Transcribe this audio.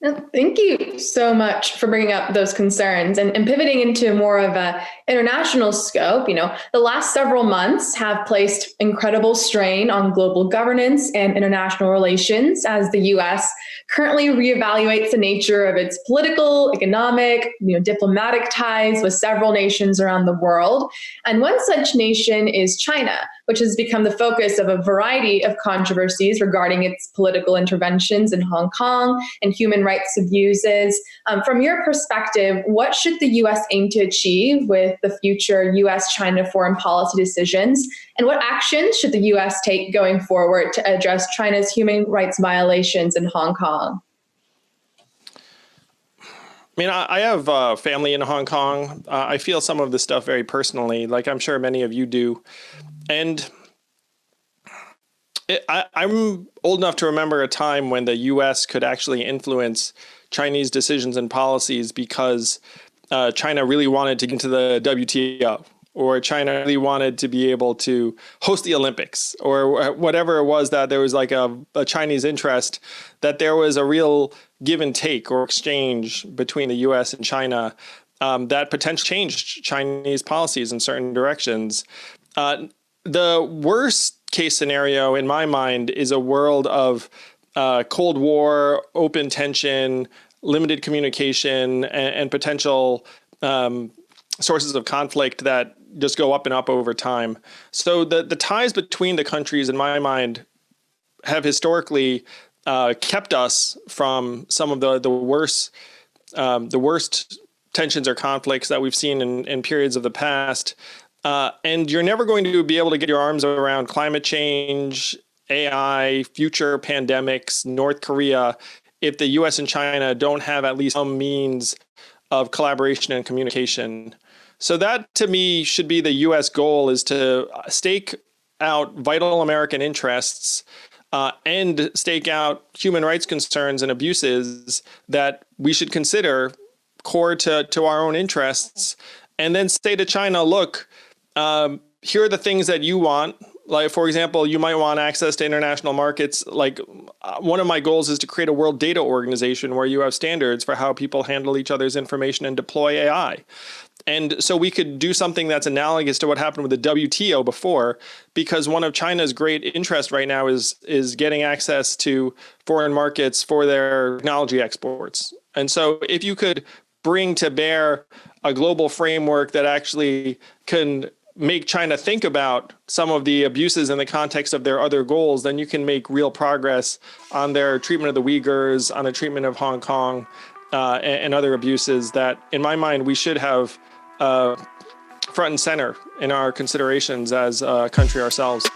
Thank you so much for bringing up those concerns and pivoting into more of a international scope. The last several months have placed incredible strain on global governance and international relations as the US currently reevaluates the nature of its political, economic, diplomatic ties with several nations around the world. And one such nation is China, which has become the focus of a variety of controversies regarding its political interventions in Hong Kong and human rights abuses. From your perspective, what should the US aim to achieve with the future US China foreign policy decisions? And what actions should the US take going forward to address China's human rights violations in Hong Kong? I have family in Hong Kong. I feel some of this stuff very personally, like I'm sure many of you do. And I'm old enough to remember a time when the U.S. could actually influence Chinese decisions and policies because China really wanted to get into the WTO, or China really wanted to be able to host the Olympics, or whatever it was, that there was like a Chinese interest, that there was a real give and take or exchange between the U.S. and China that potentially changed Chinese policies in certain directions. The worst case scenario in my mind is a world of Cold War, open tension, limited communication, and potential sources of conflict that just go up and up over time. So the ties between the countries, in my mind, have historically kept us from some of the worst tensions or conflicts that we've seen in periods of the past. And you're never going to be able to get your arms around climate change, AI, future pandemics, North Korea, if the US and China don't have at least some means of collaboration and communication. So that, to me, should be the US goal, is to stake out vital American interests and stake out human rights concerns and abuses that we should consider core to our own interests, and then say to China, look, here are the things that you want. Like, for example, you might want access to international markets. Like, one of my goals is to create a world data organization where you have standards for how people handle each other's information and deploy AI. And so we could do something that's analogous to what happened with the WTO before, because one of China's great interests right now is getting access to foreign markets for their technology exports. And so if you could bring to bear a global framework that actually can make China think about some of the abuses in the context of their other goals, then you can make real progress on their treatment of the Uyghurs, on the treatment of Hong Kong, and other abuses that, in my mind, we should have front and center in our considerations as a country ourselves.